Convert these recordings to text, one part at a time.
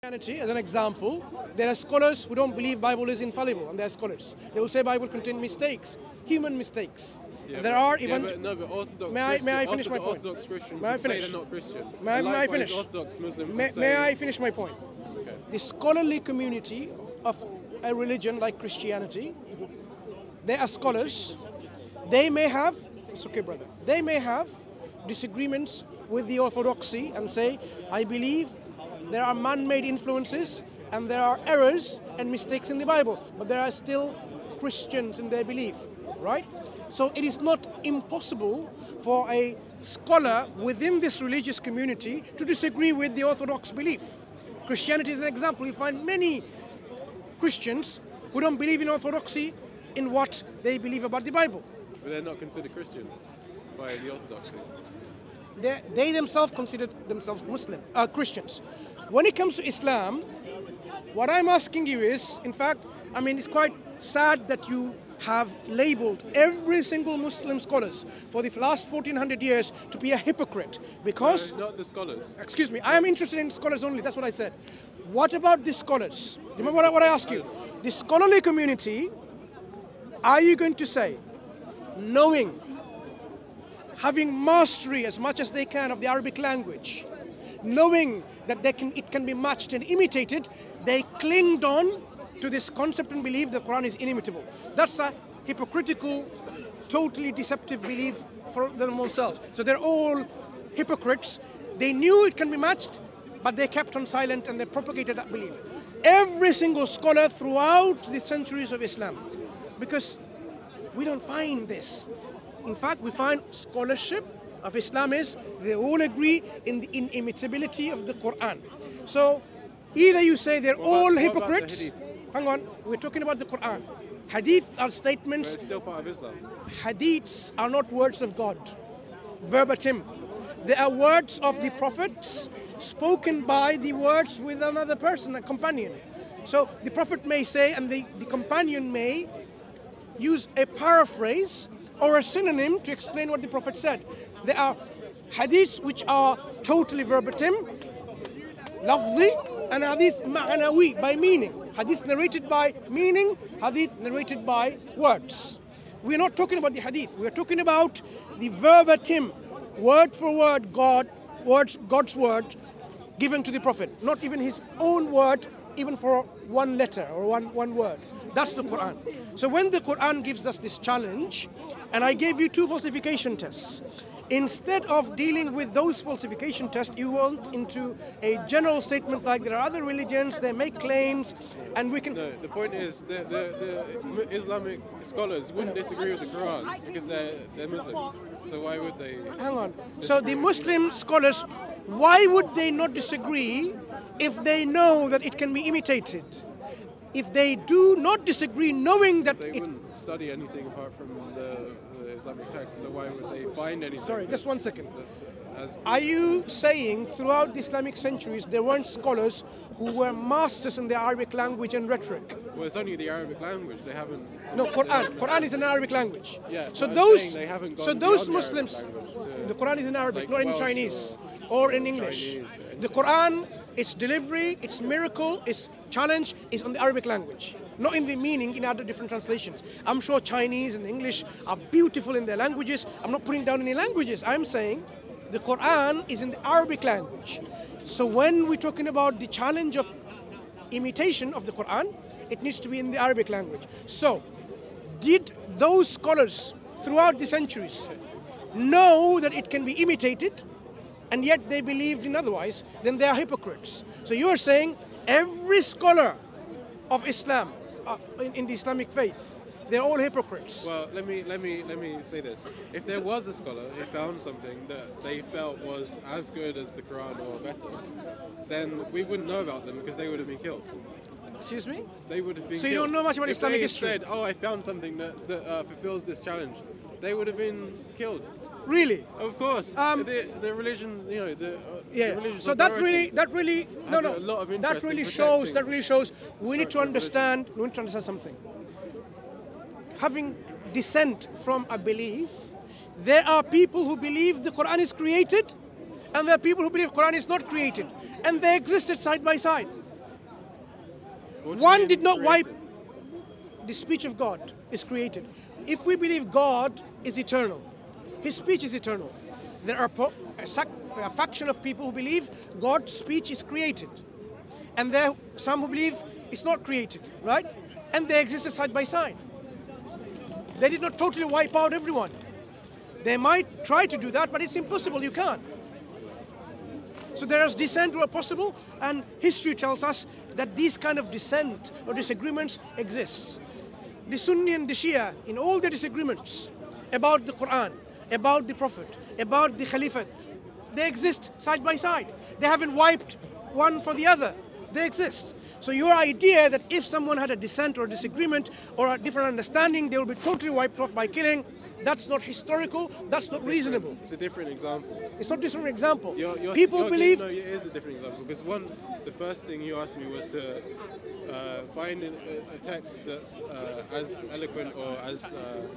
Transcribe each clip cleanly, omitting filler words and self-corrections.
Christianity, as an example, there are scholars who don't believe Bible is infallible, and they are scholars. They will say Bible contains mistakes, human mistakes. Yeah, there are even. But Orthodox may I finish my point? Orthodox Christians may I finish? say they're not Christian. May I finish? Orthodox Muslims may I finish my point? Okay. The scholarly community of a religion like Christianity, they are scholars. They may have, it's okay, brother. They may have disagreements with the orthodoxy and say, I believe there are man-made influences and there are errors and mistakes in the Bible, but there are still Christians in their belief, right? So it is not impossible for a scholar within this religious community to disagree with the orthodox belief. Christianity is an example. You find many Christians who don't believe in orthodoxy in what they believe about the Bible. But they're not considered Christians by the orthodoxy. They themselves consider themselves Christians. When it comes to Islam, what I'm asking you is, in fact, I mean, it's quite sad that you have labeled every single Muslim scholars for the last 1400 years to be a hypocrite, because... No, not the scholars. Excuse me, I am interested in scholars only, that's what I said. What about the scholars? Remember what I asked you? The scholarly community, are you going to say, knowing, having mastery as much as they can of the Arabic language, knowing that it can be matched and imitated, they clinged on to this concept and belief the Quran is inimitable. That's a hypocritical, totally deceptive belief for themselves. So they're all hypocrites. They knew it can be matched, but they kept on silent and they propagated that belief. Every single scholar throughout the centuries of Islam, because we don't find this. In fact, we find scholarship of Islam is they all agree in the inimitability of the Quran. So either you say they're all hypocrites. Hang on, we're talking about the Quran. Hadiths are statements. But it's still part of Islam. Hadiths are not words of God, verbatim. They are words of the prophets spoken by the words with another person, a companion. So the prophet may say, and the companion may use a paraphrase or a synonym to explain what the prophet said. There are hadiths which are totally verbatim, lafzi, and hadith ma'anawi, by meaning. Hadith narrated by meaning, hadith narrated by words. We're not talking about the hadith, we're talking about the verbatim, word for word, God's word given to the prophet. Not even his own word, even for one letter or one word. That's the Quran. So when the Quran gives us this challenge, and I gave you 2 falsification tests, instead of dealing with those falsification tests, you went into a general statement like there are other religions, they make claims, and we can... No, the point is the Islamic scholars wouldn't disagree with the Quran because they're Muslims. So why would they... Hang on. So the Muslim scholars, why would they not disagree if they know that it can be imitated? If they do not disagree knowing that they wouldn't study anything apart from the Islamic text, so why would they find anything? Sorry, just 1 second. Are you saying throughout the Islamic centuries there weren't scholars who were masters in the Arabic language and rhetoric? Well, it's only the Arabic language. They haven't... No, Quran is an Arabic language. Yeah, so those Muslims, the Quran is in Arabic, not in Chinese or in English. The Quran, its delivery, its miracle, its challenge is on the Arabic language, not in the meaning in other different translations. I'm sure Chinese and English are beautiful in their languages. I'm not putting down any languages. I'm saying the Quran is in the Arabic language. So when we're talking about the challenge of imitation of the Quran, it needs to be in the Arabic language. So did those scholars throughout the centuries know that it can be imitated, and yet they believed in otherwise? Then they are hypocrites. So you are saying every scholar of Islam in the Islamic faith, they're all hypocrites. Well, let me say this. If there was a scholar who found something that they felt was as good as the Quran or better, then we wouldn't know about them because they would have been killed. Excuse me? They would have been killed. So you don't know much about Islamic history? If they said, oh, I found something that fulfills this challenge, they would have been killed. Really? Of course. The religion, you know, the religious So that really shows we need to understand something. Having dissent from a belief, there are people who believe the Quran is created, and there are people who believe Quran is not created, and they existed side by side. What do you One mean did not wipe. created? The speech of God is created. If we believe God is eternal, His speech is eternal. There are a faction of people who believe God's speech is created. And there are some who believe it's not created, right? And they exist side by side. They did not totally wipe out everyone. They might try to do that, but it's impossible, you can't. So there is dissent where possible, and history tells us that these kind of dissent or disagreements exist. The Sunni and the Shia, in all their disagreements about the Quran, about the Prophet, about the Caliphate, they exist side by side. They haven't wiped one for the other. They exist. So your idea that if someone had a dissent or disagreement or a different understanding, they will be totally wiped off by killing, that's not historical, that's not reasonable. It's a different example. It's not a different example. People believe... No, it is a different example. Because the first thing you asked me was to find a text that's as eloquent or as...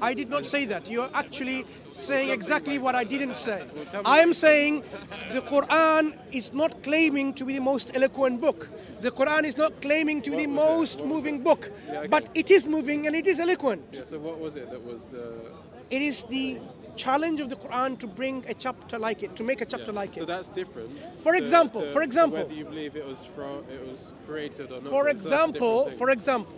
I did not say that. You're actually saying exactly what I didn't say. Well, I am saying the Quran is not claiming to be the most eloquent book. The Quran is not claiming to be the most moving book. Yeah, okay. But it is moving and it is eloquent. Yeah, so what was it that was the... It is the challenge of the Quran to bring a chapter like it, to make a chapter like So it. that's different. For example, whether you believe it was created or not. For because that's a different thing. example,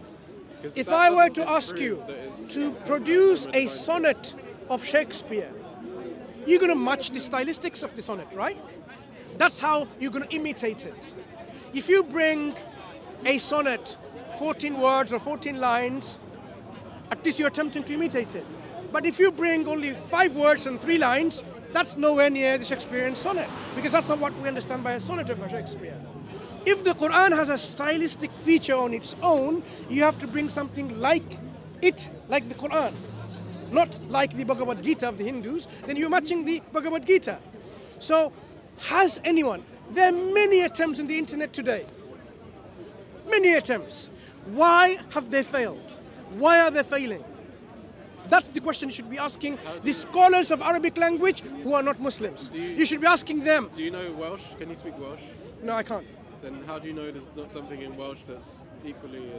'Cause if that I were doesn't to ask disprove you that it's to produce a divine sonnet of Shakespeare, you're going to match the stylistics of the sonnet, right? That's how you're going to imitate it. If you bring a sonnet, 14 words or 14 lines, at least you're attempting to imitate it. But if you bring only 5 words and 3 lines, that's nowhere near the Shakespearean sonnet, because that's not what we understand by a sonnet of Shakespeare. If the Quran has a stylistic feature on its own, you have to bring something like it, like the Quran, not like the Bhagavad Gita of the Hindus, then you're matching the Bhagavad Gita. So, has anyone, there are many attempts on the internet today, many attempts. Why have they failed? Why are they failing? That's the question you should be asking the scholars of Arabic language who are not Muslims. You should be asking them. Do you know Welsh? Can you speak Welsh? No, I can't. Then how do you know there's not something in Welsh that's equally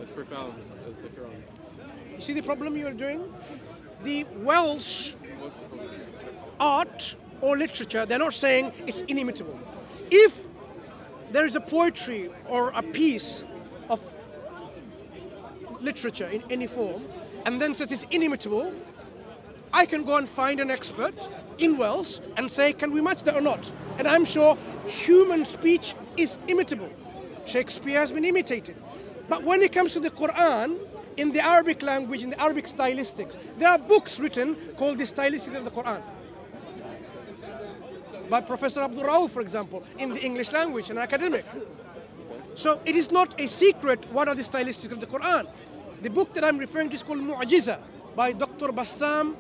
as profound as the Quran? You see the problem you are doing? The Welsh What's the problem? art or literature, they're not saying it's inimitable. If there is a poetry or a piece of literature in any form, and then says it's inimitable, I can go and find an expert in Welsh and say, can we match that or not? And I'm sure human speech is imitable. Shakespeare has been imitated. But when it comes to the Quran, in the Arabic language, in the Arabic stylistics, there are books written called the Stylistics of the Quran. By Professor Abdul Rauf, for example, in the English language, an academic. So it is not a secret what are the stylistics of the Quran. The book that I'm referring to is called Mu'jiza by Dr. Bassam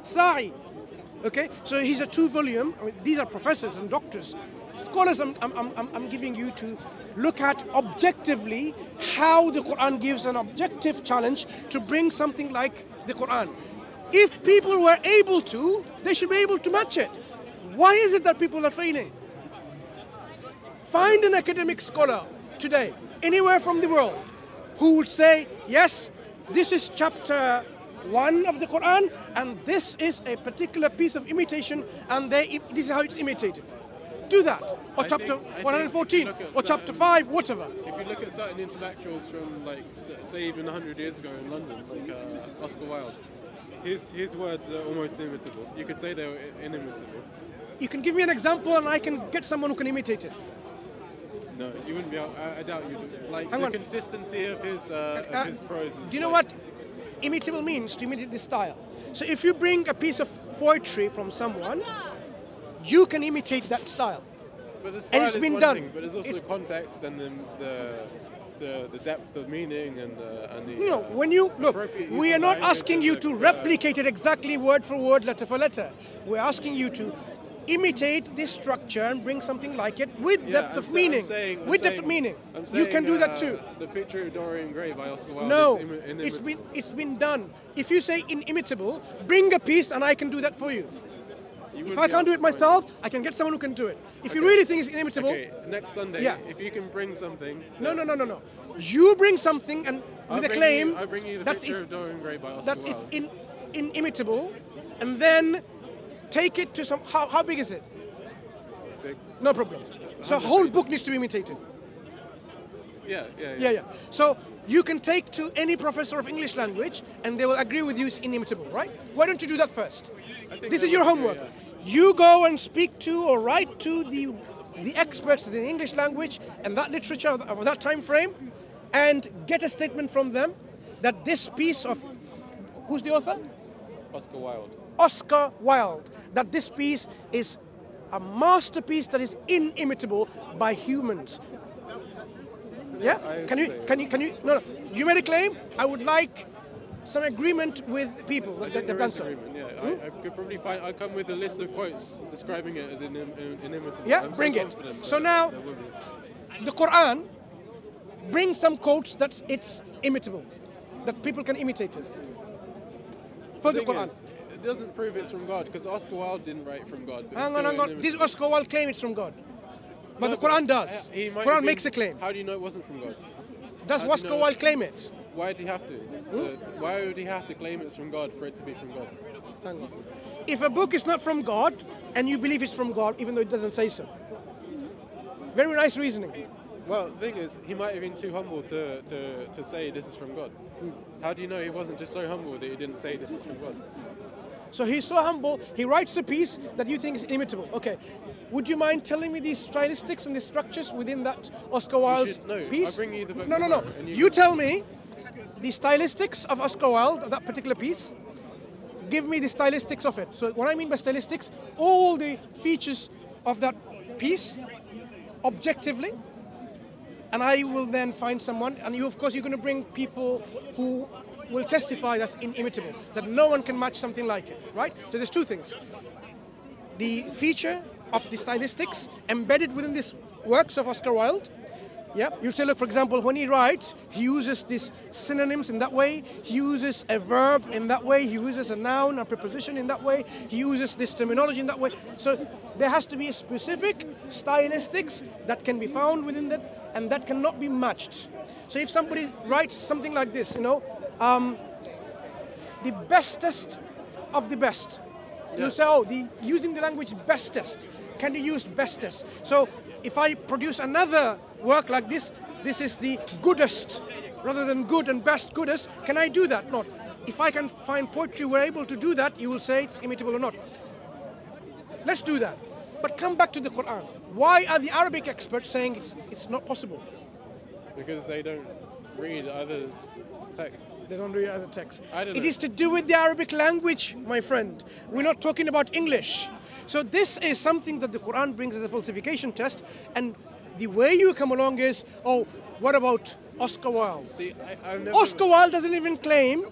Sa'i. Okay, so he's a 2-volume. I mean, these are professors and doctors, scholars. I'm giving you to look at objectively how the Quran gives an objective challenge to bring something like the Quran. If people were able to, they should be able to match it. Why is it that people are failing? Find an academic scholar today, anywhere from the world, who would say, yes, this is chapter 1 of the Quran, and this is a particular piece of imitation, and this is how it's imitated. Do that. Or chapter 114, or chapter 5, whatever. If you look at certain intellectuals from, like, say even 100 years ago in London, like Oscar Wilde, his words are almost inimitable. You could say they were inimitable. You can give me an example, and I can get someone who can imitate it. No, you wouldn't be able, I doubt you would. Like, Hang the on. consistency of his prose is... Do you know what imitable means? To imitate the style. So if you bring a piece of poetry from someone, you can imitate that style. But the style And it's is been one done. thing, but there's also the context and the depth of meaning and the... No, when you look, appropriate use we of are not language asking and you the, to replicate it exactly word for word, letter for letter. We're asking you to imitate this structure and bring something like it with depth of meaning. With depth of meaning. You can do that too. The picture of Dorian Gray by Oscar Wilde No, is inimitable. it's been done. If you say inimitable, bring a piece and I can do that for you. If I can't do it myself, I can get someone who can do it. If you really think it's inimitable, next Sunday, if you can bring something. No. You bring something and with a claim I'll bring you the that's picture of Dawah engraved by Oscar that's Wilde. it's inimitable, and then take it to some. How big is it? It's big. No problem. So a whole book needs to be imitated. Yeah. So you can take to any professor of English language and they will agree with you it's inimitable, right? Why don't you do that first? This is your homework. You go and speak to or write to the experts in the English language and that literature of that time frame and get a statement from them that this piece of, who's the author? Oscar Wilde. Oscar Wilde. That this piece is a masterpiece that is inimitable by humans. Yeah? Can you? No. You made a claim. I would like some agreement with people that they've done so. I could probably find. I'll come with a list of quotes describing it as inimitable. Yeah, bring it. So now, the Quran brings some quotes that it's imitable, that people can imitate it. For the Quran. It doesn't prove it's from God because Oscar Wilde didn't write from God. Hang on. This Oscar Wilde claim it's from God. But the Quran does. Quran makes a claim. How do you know it wasn't from God? Does Oscar Wilde claim it? Why did he have to? Why would he have to claim it's from God for it to be from God? Hang on. If a book is not from God and you believe it's from God, even though it doesn't say so. Very nice reasoning. Well, the thing is, he might have been too humble to say this is from God. How do you know he wasn't just so humble that he didn't say this is from God? So he's so humble, he writes a piece that you think is inimitable. Okay, would you mind telling me the stylistics and the structures within that Oscar Wilde's piece? I'll bring you the book No. tomorrow, You tell me the stylistics of Oscar Wilde, of that particular piece. Give me the stylistics of it. So what I mean by stylistics, all the features of that piece, objectively, and I will then find someone, and you, of course, you're going to bring people who will testify that's inimitable, that no one can match something like it, right? So there's two things. The feature of the stylistics embedded within these works of Oscar Wilde. Yeah, you'll say, look, for example, when he writes, he uses these synonyms in that way, he uses a verb in that way, he uses a noun, a preposition in that way, he uses this terminology in that way. So there has to be a specific stylistics that can be found within that, and that cannot be matched. So if somebody writes something like this, the bestest of the best, you say, oh, using the language bestest, can you use bestest? So if I produce another work like this, this is the goodest, rather than good and best goodest, can I do that? No. If I can find poetry we're able to do that, you will say it's imitable or not. Let's do that. But come back to the Quran. Why are the Arabic experts saying it's not possible? Because they don't read other texts. They don't read other texts. I don't know. It is to do with the Arabic language, my friend. We're not talking about English. So this is something that the Quran brings as a falsification test, and the way you come along is, oh, what about Oscar Wilde? See, Oscar Wilde doesn't even claim,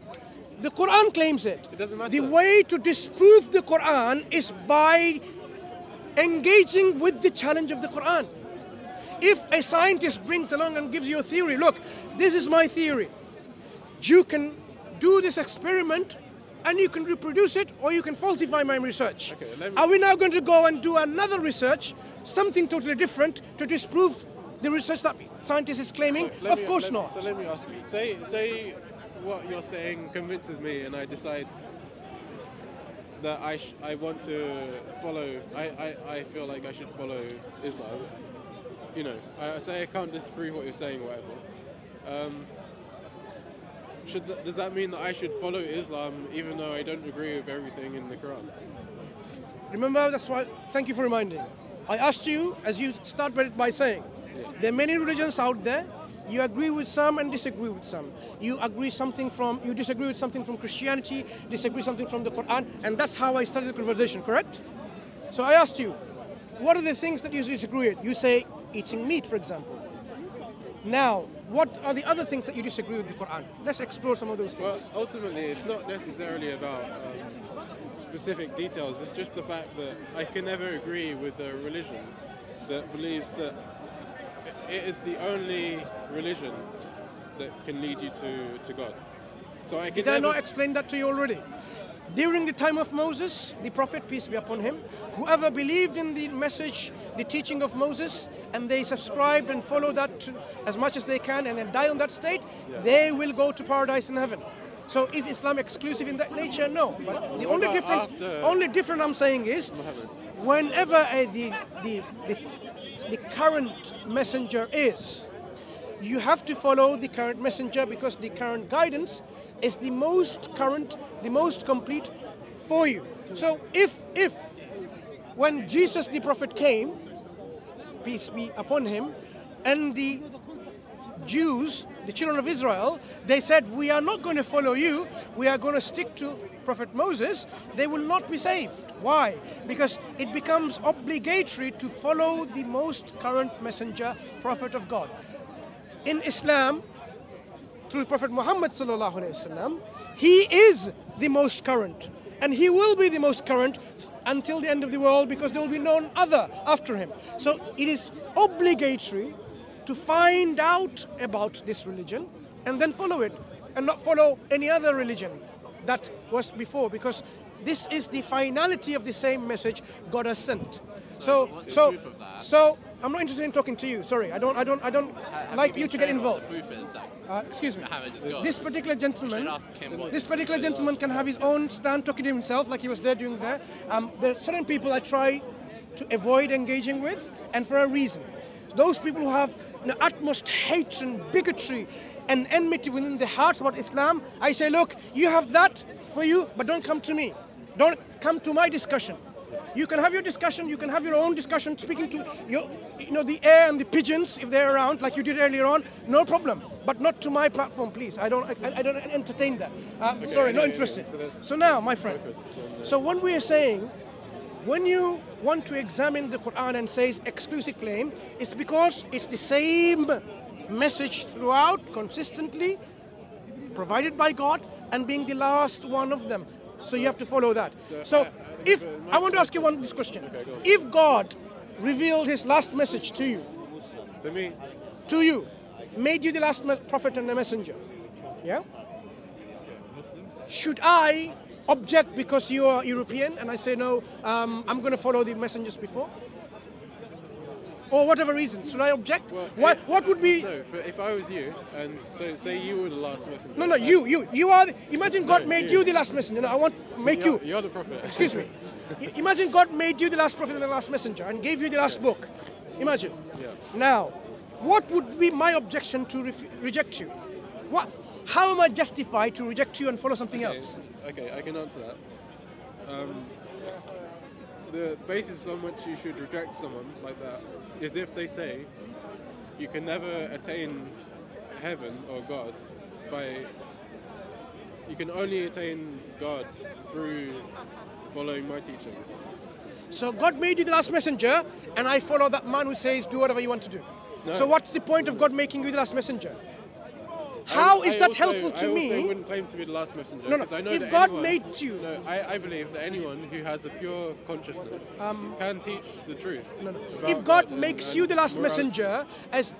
the Quran claims it. It doesn't matter. The way to disprove the Quran is by engaging with the challenge of the Quran. If a scientist brings along and gives you a theory, look, this is my theory. You can do this experiment and you can reproduce it, or you can falsify my research. Okay, are we now going to go and do another research, something totally different, to disprove the research that scientist is claiming? Of course not. So let me ask you, say what you're saying convinces me and I decide that I want to follow, I feel like I should follow Islam. I say I can't disprove what you're saying, whatever. Does that mean that I should follow Islam even though I don't agree with everything in the Quran? Remember, that's why, thank you for reminding. I asked you, as you started by saying, there are many religions out there. You agree with some and disagree with some. You disagree with something from Christianity, disagree something from the Quran, and that's how I started the conversation, correct? So I asked you, what are the things that you disagree with? You say eating meat, for example. Now, what are the other things that you disagree with the Quran? Let's explore some of those things. Well, ultimately, it's not necessarily about specific details. It's just the fact that I can never agree with a religion that believes that it is the only religion that can lead you to God. So I can Did I not explain that to you already? During the time of Moses, the Prophet, peace be upon him, whoever believed in the message, the teaching of Moses, and they subscribed and follow that as much as they can and then die on that state, they will go to paradise in heaven. So is Islam exclusive in that nature? No. But the only difference I'm saying is, whenever the current messenger is, you have to follow the current messenger because the current guidance is the most current, the most complete for you. So if when Jesus the Prophet came, peace be upon him, and the Jews, the children of Israel, they said, we are not going to follow you, we are going to stick to Prophet Moses, they will not be saved. Why? Because it becomes obligatory to follow the most current messenger, Prophet of God. In Islam, through Prophet Muhammad sallallahu alaihi wasallam, he is the most current, and he will be the most current until the end of the world, because there will be none other after him. So it is obligatory to find out about this religion and then follow it, and not follow any other religion that was before, because this is the finality of the same message God has sent. So I'm not interested in talking to you. Sorry, I don't like you to get involved. Excuse me. This particular gentleman can have his own stand talking to himself, like he was there doing there. There are certain people I try to avoid engaging with, and for a reason. Those people who have the utmost hatred and bigotry and enmity within their hearts about Islam, I say, look, you have that for you, but don't come to me. Don't come to my discussion. You can have your discussion, you can have your own discussion, speaking to the air and the pigeons if they're around, like you did earlier on, no problem. But not to my platform, please. I don't entertain that. Sorry, not interested. So now, my friend, so when we are saying, when you want to examine the Quran and says exclusive claim, it's because it's the same message throughout, consistently, provided by God, and being the last one of them. So you have to follow that. So if I want to ask you this question. If God revealed his last message to you, to you, made you the last prophet and the messenger, yeah? Should I object because you are European and I say, no, I'm going to follow the messengers before? Or whatever reason, should I object? Well, what would be? No, but if I was you, and so say you were the last messenger. No, you are. Imagine God made you the last messenger. No, I want to make you. You're the prophet. Excuse me. Imagine God made you the last prophet and the last messenger, and gave you the last book. Imagine. Yeah. Now, what would be my objection to reject you? How am I justified to reject you and follow something else? Okay, I can answer that. The basis on which you should reject someone like that is if they say you can never attain heaven or God you can only attain God through following my teachings. So God made you the last messenger, and I follow that man who says do whatever you want to do. No. So what's the point of God making you the last messenger? How is that helpful to me? I wouldn't claim to be the last messenger. No. I know if that God made you... No, I believe that anyone who has a pure consciousness can teach the truth. If God makes you the last messenger as